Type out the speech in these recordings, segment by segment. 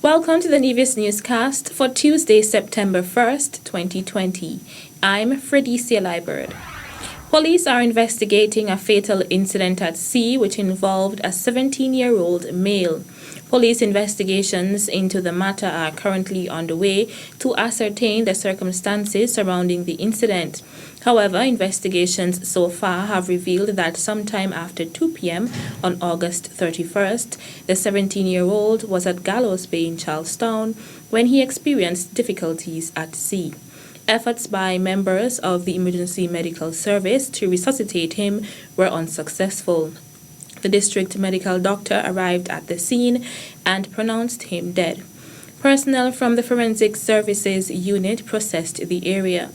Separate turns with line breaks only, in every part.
Welcome to the Nevis Newscast for Tuesday, September 1st, 2020. I'm Fredicia Liebert. Police are investigating a fatal incident at sea which involved a 17-year-old male. Police investigations into the matter are currently underway to ascertain the circumstances surrounding the incident. However, investigations so far have revealed that sometime after 2 p.m. on August 31st, the 17-year-old was at Gallows Bay in Charlestown when he experienced difficulties at sea. Efforts by members of the emergency medical service to resuscitate him were unsuccessful. The district medical doctor arrived at the scene and pronounced him dead. Personnel from the Forensic Services Unit processed the area.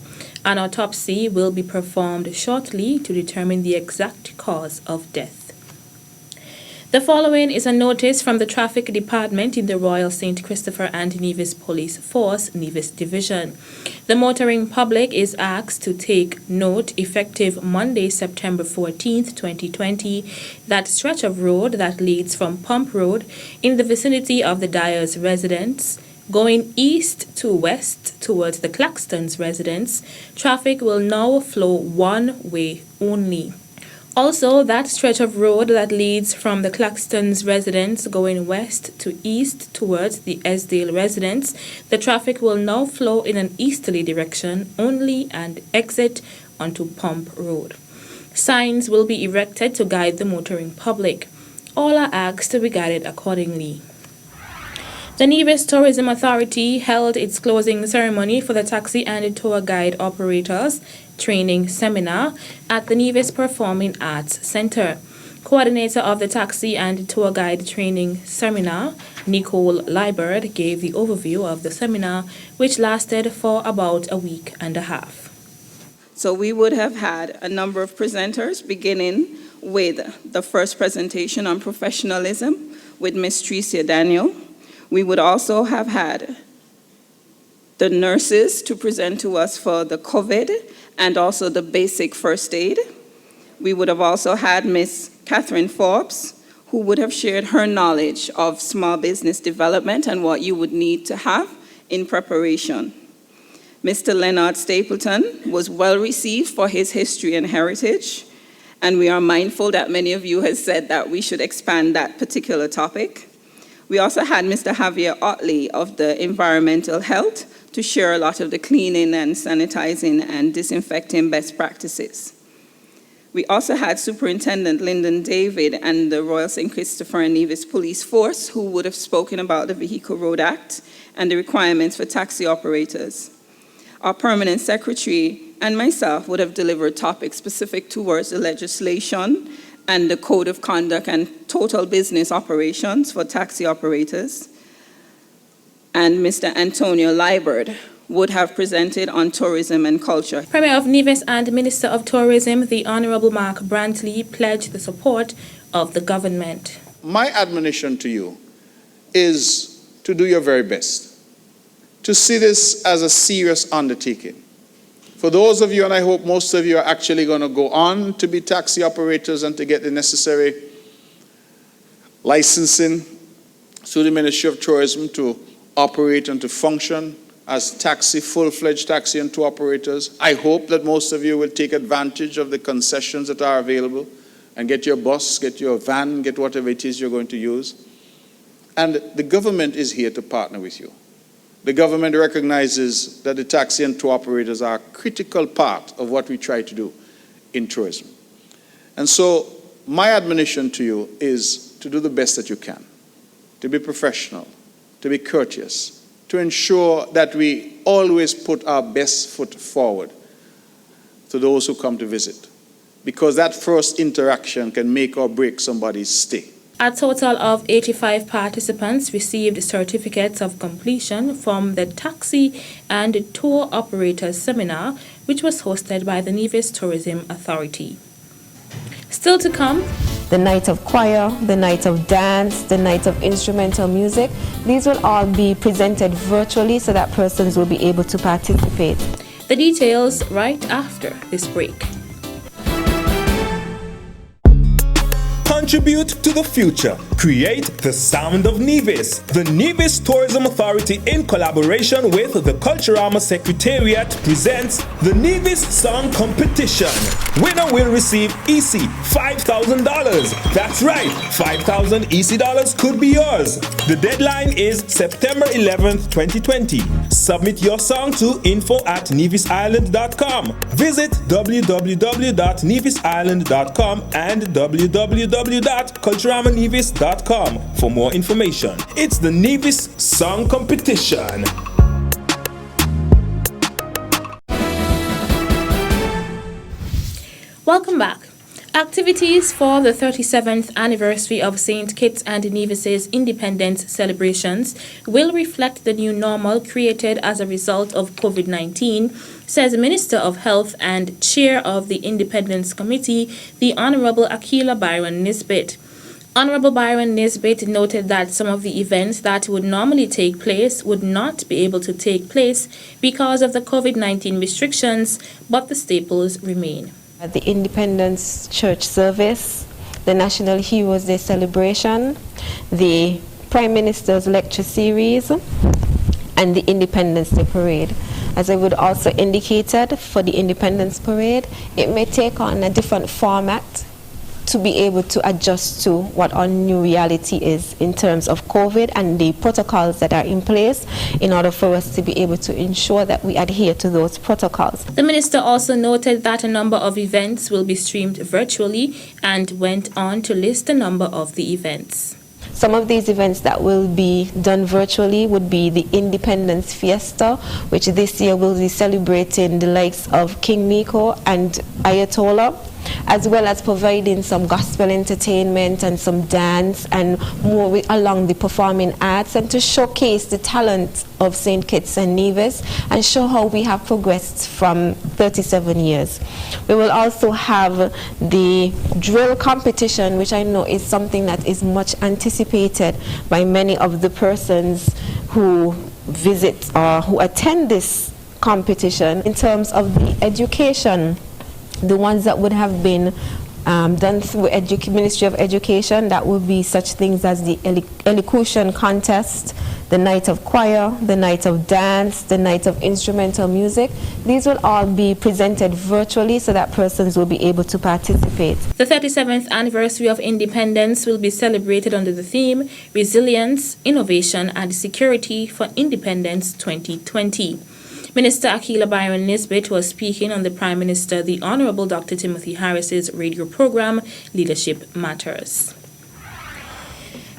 An autopsy will be performed shortly to determine the exact cause of death. The following is a notice from the Traffic Department in the Royal St. Christopher and Nevis Police Force, Nevis Division. The motoring public is asked to take note, effective Monday, September 14th, 2020, that stretch of road that leads from Pump Road in the vicinity of the Dyer's residence, going east to west towards the Claxton's residence, traffic will now flow one way only. Also, that stretch of road that leads from the Claxton's residence going west to east towards the Esdale residence, the traffic will now flow in an easterly direction only and exit onto Pump Road. Signs will be erected to guide the motoring public. All are asked to be guided accordingly. The Nevis Tourism Authority held its closing ceremony for the taxi and tour guide operators training seminar at the Nevis Performing Arts Center. Coordinator of the taxi and tour guide training seminar, Nicole Liebert, gave the overview of the seminar, which lasted for about a week and a half.
So we would have had a number of presenters, beginning with the first presentation on professionalism with Miss Tricia Daniel. We would also have had the nurses to present to us for the COVID and also the basic first aid. We would have also had Miss Catherine Forbes, who would have shared her knowledge of small business development and what you would need to have in preparation. Mr. Leonard Stapleton was well received for his history and heritage, and we are mindful that many of you have said that we should expand that particular topic. We also had Mr. Javier Otley of the Environmental Health to share a lot of the cleaning and sanitizing and disinfecting best practices. We also had Superintendent Lyndon David and the Royal St. Christopher and Nevis Police Force, who would have spoken about the Vehicle Road Act and the requirements for taxi operators. Our permanent secretary and myself would have delivered topics specific towards the legislation and the code of conduct and total business operations for taxi operators. And Mr. Antonio Liebert would have presented on tourism and culture.
Premier of Nevis and Minister of Tourism, the Honorable Mark Brantley, pledged the support of the government.
My admonition to you is to do your very best, to see this as a serious undertaking. For those of you, and I hope most of you are actually going to go on to be taxi operators and to get the necessary licensing through the Ministry of Tourism to operate and to function as full-fledged taxi and tour operators. I hope that most of you will take advantage of the concessions that are available and get your bus, get your van, get whatever it is you're going to use. And the government is here to partner with you. The government recognizes that the taxi and tour operators are a critical part of what we try to do in tourism. And so my admonition to you is to do the best that you can, to be professional, to be courteous, to ensure that we always put our best foot forward to those who come to visit, because that first interaction can make or break somebody's stay.
A total of 85 participants received certificates of completion from the Taxi and Tour Operators Seminar, which was hosted by the Nevis Tourism Authority. Still to come,
the night of choir, the night of dance, the night of instrumental music. These will all be presented virtually so that persons will be able to participate.
The details right after this break.
Contribute to the future Create the sound of Nevis. The Nevis Tourism Authority, in collaboration with the Culturama Secretariat, presents the Nevis Song Competition. Winner will receive EC $5,000. That's right, 5,000 EC dollars could be yours. The deadline is September 11th, 2020. Submit your song to info@nevisisland.com. Visit www.nevisisland.com and www.culturamanevis.com for more information. It's the Nevis Song Competition.
Welcome back. Activities for the 37th anniversary of St. Kitts and Nevis's independence celebrations will reflect the new normal created as a result of COVID-19, says Minister of Health and Chair of the Independence Committee, the Honorable Akila Byron Nisbet. Honorable Byron Nisbet noted that some of the events that would normally take place would not be able to take place because of the COVID-19 restrictions, but the staples remain.
The Independence Church service, the National Heroes Day celebration, the Prime Minister's lecture series, and the Independence Day parade. As I would also indicated, for the Independence Parade, it may take on a different format to be able to adjust to what our new reality is in terms of COVID and the protocols that are in place in order for us to be able to ensure that we adhere to those protocols.
The minister also noted that a number of events will be streamed virtually and went on to list a number of the events.
Some of these events that will be done virtually would be the Independence Fiesta, which this year will be celebrating the likes of King Miko and Ayatollah, as well as providing some gospel entertainment and some dance and more along the performing arts, and to showcase the talent of St. Kitts and Nevis and show how we have progressed from 37 years. We will also have the drill competition, which I know is something that is much anticipated by many of the persons who visit or who attend this competition. In terms of the education, the ones that would have been done through Ministry of Education, that would be such things as the elocution contest, the night of choir, the night of dance, the night of instrumental music. These will all be presented virtually so that persons will be able to participate.
The 37th anniversary of independence will be celebrated under the theme Resilience, Innovation and Security for Independence 2020. Minister Akila Byron Nisbet was speaking on the Prime Minister, the Honorable Dr. Timothy Harris's radio program, Leadership Matters.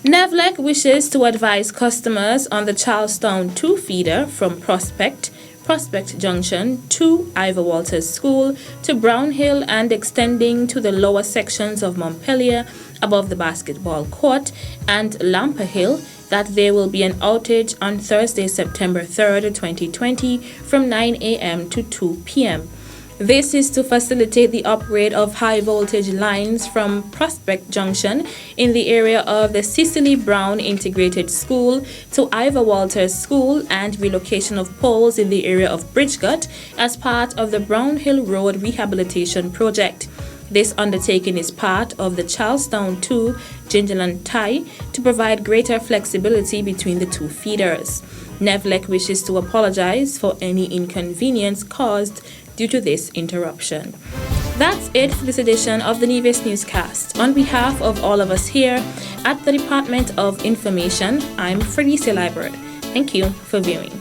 NEVLEC wishes to advise customers on the Charlestown 2 feeder from Prospect Junction to Ivor Walters School to Brown Hill and extending to the lower sections of Montpelier above the basketball court and Lamper Hill that there will be an outage on Thursday, September 3rd, 2020 from 9 a.m. to 2 p.m. This is to facilitate the upgrade of high voltage lines from Prospect Junction in the area of the Cicely Brown Integrated School to Ivor Walters School and relocation of poles in the area of Bridgegut as part of the Brown Hill Road Rehabilitation Project. This undertaking is part of the Charlestown 2 Gingerland tie to provide greater flexibility between the two feeders. NEVLEC wishes to apologize for any inconvenience caused due to this interruption. That's it for this edition of the Nevis Newscast. On behalf of all of us here at the Department of Information, I'm Freddie Liebert. Thank you for viewing.